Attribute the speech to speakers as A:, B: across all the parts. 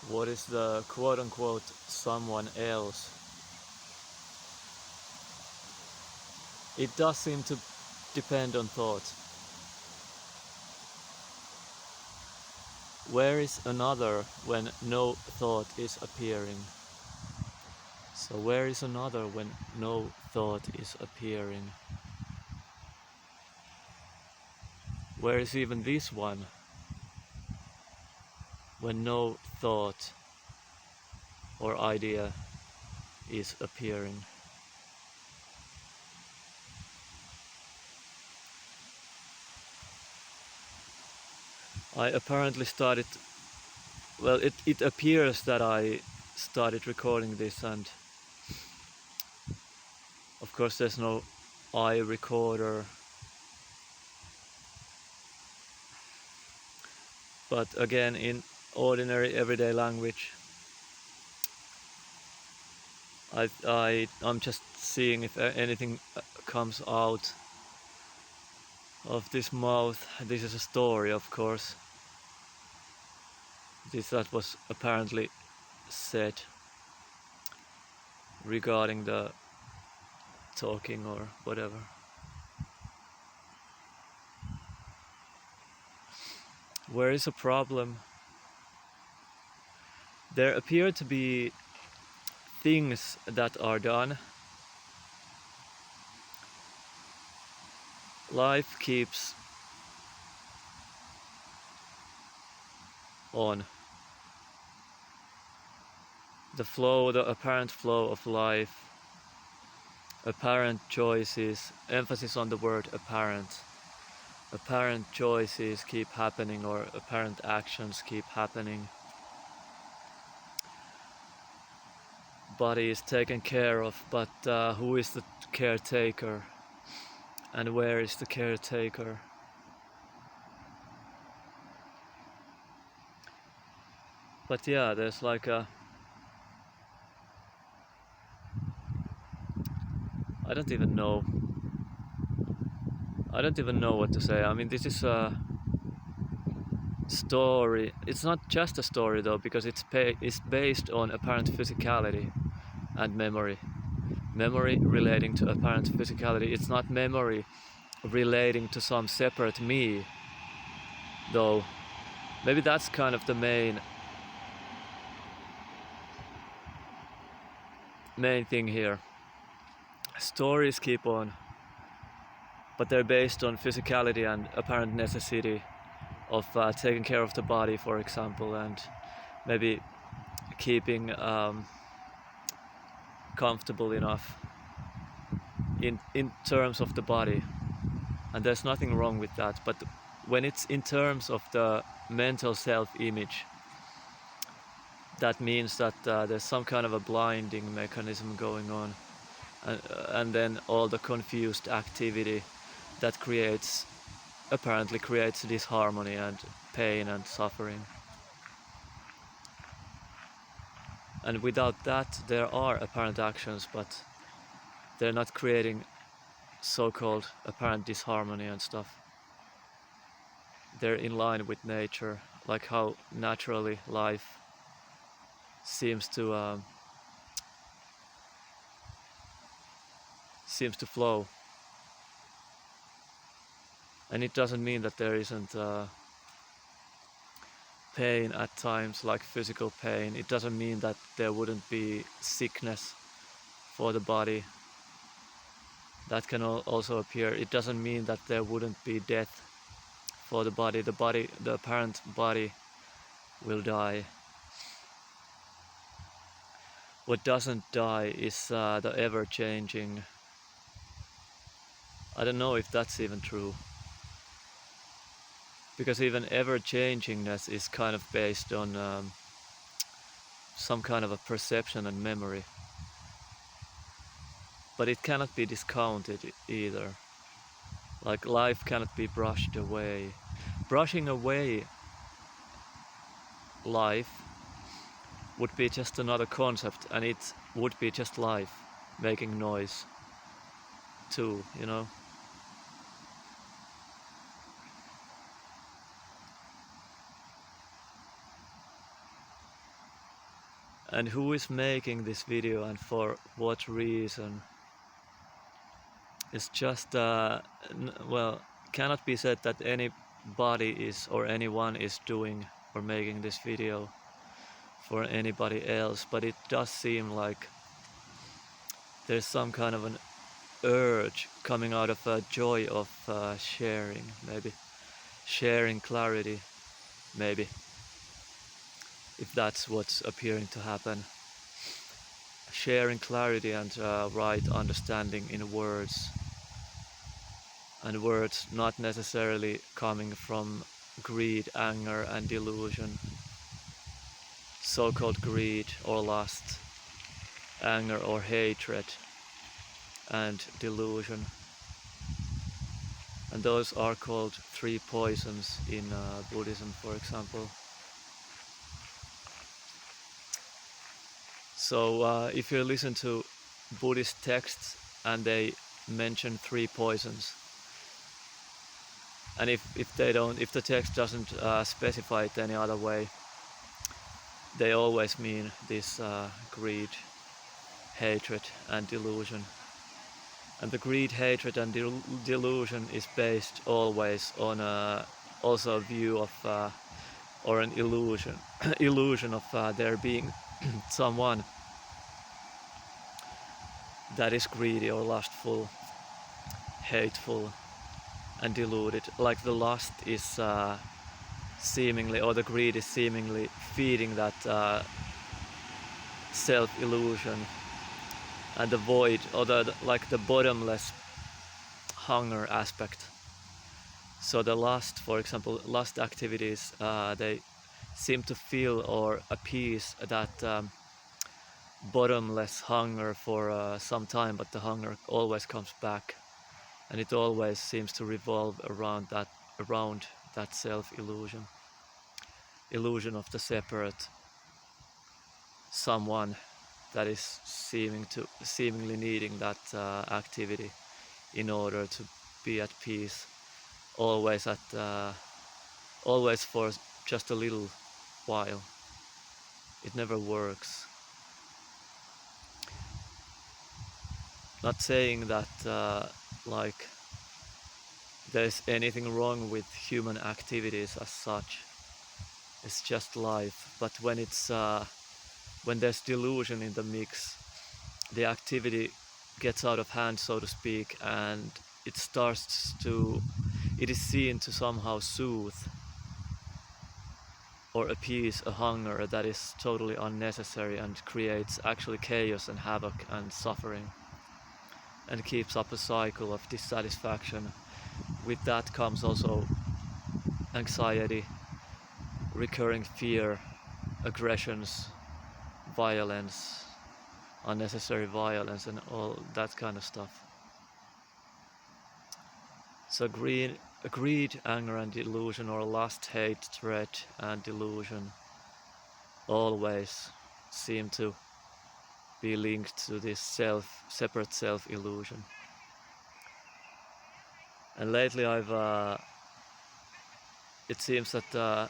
A: What is the quote-unquote someone else? It does seem to depend on thought. Where is another when no thought is appearing? So where is another when no thought is appearing? Where is even this one when no thought or idea is appearing? I apparently started, well, it appears that I started recording this, and of course there's no iRecorder, but again, in ordinary everyday language, I'm just seeing if anything comes out of this mouth. This is a story, of course. That was apparently said regarding the talking or whatever. Where is a problem? There appear to be things that are done. Life keeps on. The apparent flow of life, apparent choices, emphasis on the word apparent. Apparent choices keep happening, or apparent actions keep happening. Body is taken care of, but who is the caretaker? And where is the caretaker? But yeah, there's like a... I don't even know. I don't even know what to say. I mean, this is a story. It's not just a story though, because it's based on apparent physicality and memory. Memory relating to apparent physicality. It's not memory relating to some separate me, though. Maybe that's kind of the main thing here. Stories keep on, but they're based on physicality and apparent necessity of taking care of the body, for example, and maybe keeping comfortable enough in terms of the body. And there's nothing wrong with that, but when it's in terms of the mental self-image, that means that there's some kind of a blinding mechanism going on, and then all the confused activity that apparently creates disharmony and pain and suffering. And without that, there are apparent actions, but they're not creating so-called apparent disharmony and stuff. They're in line with nature, like how naturally life seems to flow. And it doesn't mean that there isn't pain at times, like physical pain. It doesn't mean that there wouldn't be sickness for the body. That can also appear. It doesn't mean that there wouldn't be death for the body. The apparent body will die. What doesn't die is the ever-changing. I don't know if that's even true. Because even ever-changingness is kind of based on some kind of a perception and memory. But it cannot be discounted either. Like life cannot be brushed away. Brushing away life would be just another concept, and it would be just life making noise too, you know? and who is making this video and for what reason. It's just well, cannot be said that anybody is or anyone is doing or making this video for anybody else, but it does seem like there's some kind of an urge coming out of a joy of sharing, maybe sharing clarity, maybe, if that's what's appearing to happen. Sharing clarity and right understanding in words, and words not necessarily coming from greed, anger and delusion, so-called greed or lust, anger or hatred and delusion. And those are called three poisons in Buddhism, for example. So if you listen to Buddhist texts and they mention three poisons, and if the text doesn't specify it any other way, they always mean this greed, hatred and delusion. And the greed, hatred and delusion is based always on also a view of or an illusion illusion of there being someone that is greedy or lustful, hateful and deluded. Like the lust is seemingly, or the greed is seemingly feeding that self-illusion, and the void, or like the bottomless hunger aspect. So the lust, for example, lust activities, they seem to fill or appease that bottomless hunger for some time, but the hunger always comes back, and it always seems to revolve around that self-illusion, illusion of the separate someone that is seemingly needing that activity in order to be at peace, always always for just a little while. It never works. Not saying that like there's anything wrong with human activities as such. It's just life. But when it's when there's delusion in the mix, the activity gets out of hand, so to speak, and it is seen to somehow soothe or appease a hunger that is totally unnecessary and creates actually chaos and havoc and suffering, and keeps up a cycle of dissatisfaction. With that comes also anxiety, recurring fear, aggressions, violence, unnecessary violence and all that kind of stuff. So greed, anger and delusion, or lust, hate, dread and delusion always seem to be linked to this separate self-illusion. And lately it seems that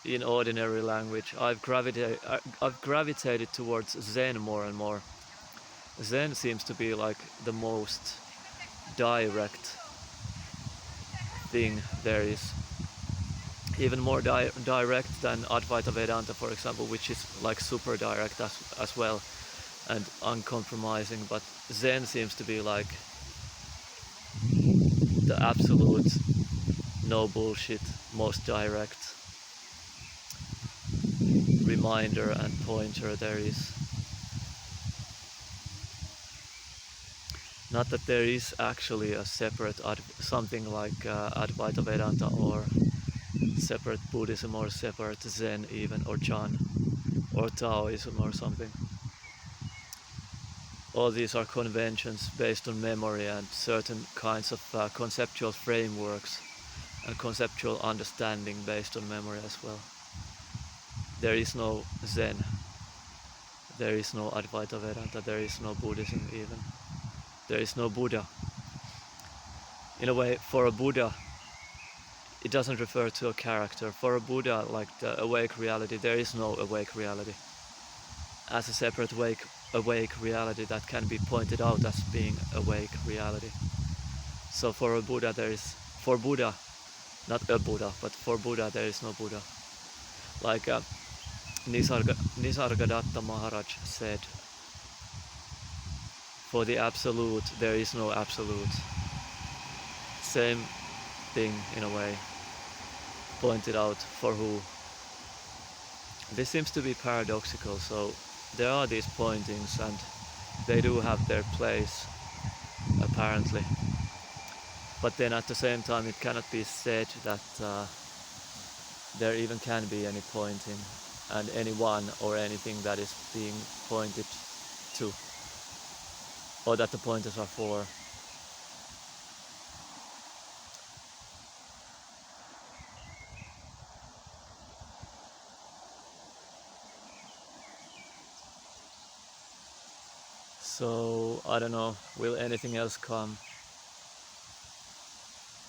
A: in ordinary language I've gravitated towards Zen more and more. Zen seems to be like the most direct thing there is, even more direct than Advaita Vedanta, for example, which is like super direct as well and uncompromising. But Zen seems to be like the absolute no bullshit, most direct reminder and pointer there is. Not that there is actually a separate something like Advaita Vedanta or separate Buddhism or separate Zen even, or Chan or Taoism or something. All these are conventions based on memory and certain kinds of conceptual frameworks and conceptual understanding based on memory as well. There is no Zen, there is no Advaita Vedanta, there is no Buddhism even. There is no Buddha. In a way, for a Buddha, it doesn't refer to a character. For a Buddha, like the awake reality, there is no awake reality as a separate awake reality that can be pointed out as being awake reality. So for a Buddha, for Buddha, not a Buddha, but for Buddha, there is no Buddha. Like Nisargadatta Maharaj said, for the absolute, there is no absolute. Same thing in a way, pointed out for who. This seems to be paradoxical, so there are these pointings and they do have their place, apparently. But then at the same time, it cannot be said that there even can be any pointing and anyone or anything that is being pointed to, or that the pointers are for. So I don't know, will anything else come?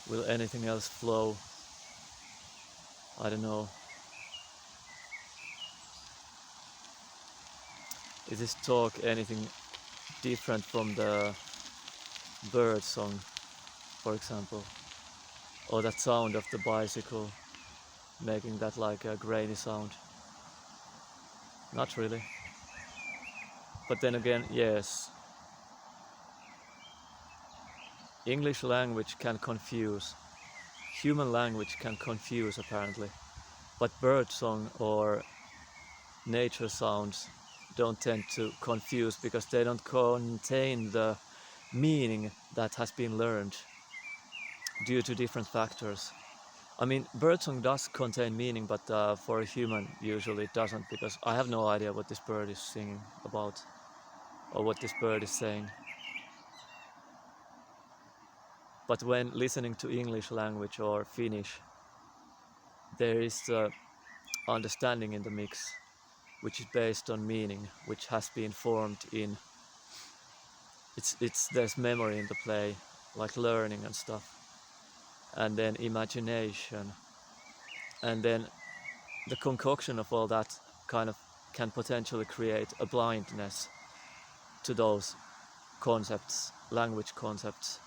A: Will anything else flow? I don't know. Is this talk anything different from the bird song, for example? Or that sound of the bicycle, making that like a grainy sound? Not really. But then again, yes. English language can confuse. Human language can confuse, apparently. But bird song or nature sounds don't tend to confuse because they don't contain the meaning that has been learned due to different factors. I mean, birdsong does contain meaning, but for a human usually it doesn't, because I have no idea what this bird is singing about or what this bird is saying. But when listening to English language or Finnish, there is understanding in the mix, which is based on meaning, which has been formed in there's memory in the play, like learning and stuff, and then imagination, and then the concoction of all that kind of can potentially create a blindness to those concepts, language concepts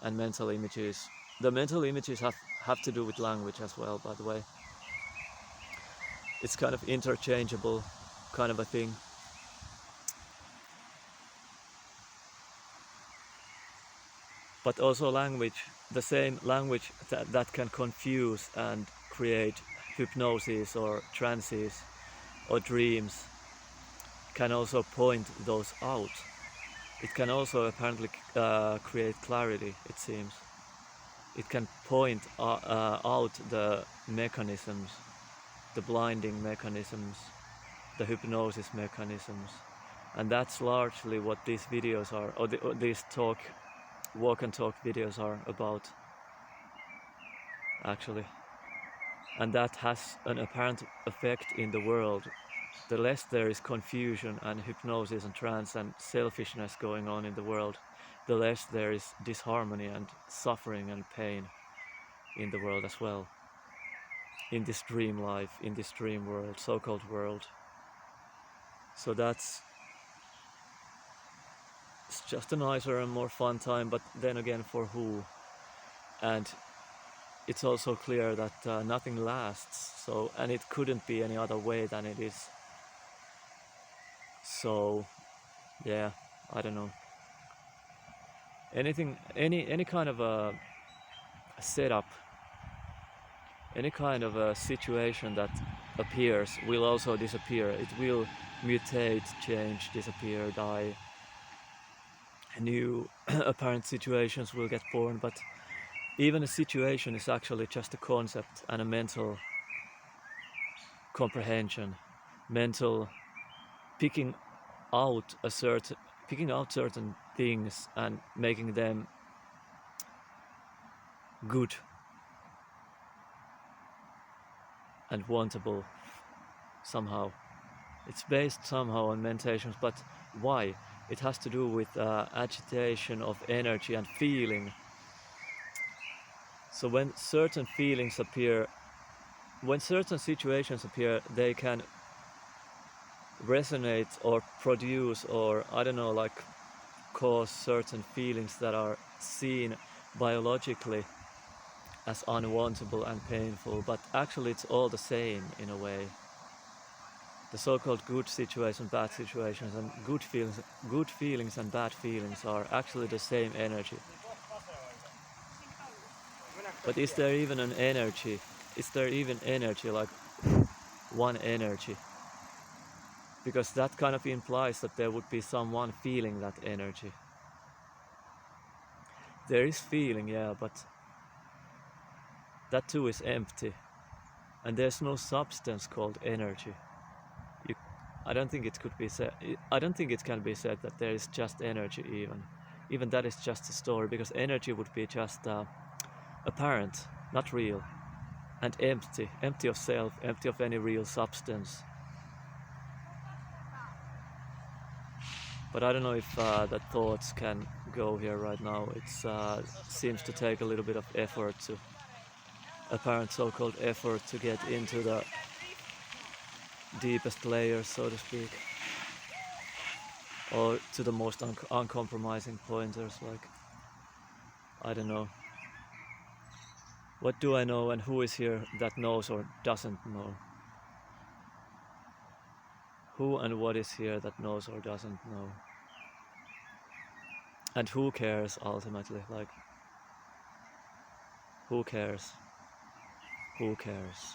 A: and mental images. The mental images have to do with language as well, by the way. It's kind of interchangeable kind of a thing. But also language, the same language that can confuse and create hypnosis or trances or dreams can also point those out. It can also apparently create clarity, it seems. It can point out the mechanisms, the blinding mechanisms, the hypnosis mechanisms. And that's largely what these videos are, or these walk and talk videos are about, actually. And that has an apparent effect in the world. The less there is confusion and hypnosis and trance and selfishness going on in the world, the less there is disharmony and suffering and pain in the world as well. In this dream life, in this dream world, so-called world. So it's just a nicer and more fun time, but then again, for who? And it's also clear that nothing lasts, and it couldn't be any other way than it is. So yeah, I don't know. Any kind of a setup, any kind of a situation that appears will also disappear. It will mutate, change, disappear, die. New apparent situations will get born, but even a situation is actually just a concept and a mental comprehension, mental picking out certain things and making them good and wantable somehow. It's based somehow on meditations, but why? It has to do with agitation of energy and feeling So when certain feelings appear, when certain situations appear, they can resonate or produce, or I don't know, like cause certain feelings that are seen biologically as unwantable and painful, but actually it's all the same in a way. The so-called good situations, bad situations, and good feelings and bad feelings are actually the same energy. But is there even an energy? Is there even energy, like one energy? Because that kind of implies that there would be someone feeling that energy. There is feeling, yeah, but that too is empty. And there's no substance called energy. You, I don't think it could be said. I don't think it can be said that there is just energy. Even that is just a story, because energy would be just apparent, not real, and empty of self, empty of any real substance. But I don't know if the thoughts can go here right now. It seems to take a little bit of effort to, apparent so-called effort, to get into the deepest layers, so to speak, or to the most uncompromising pointers. Like, I don't know. What do I know, and who is here that knows or doesn't know? Who and what is here that knows or doesn't know? And who cares ultimately? Like, who cares? Who cares?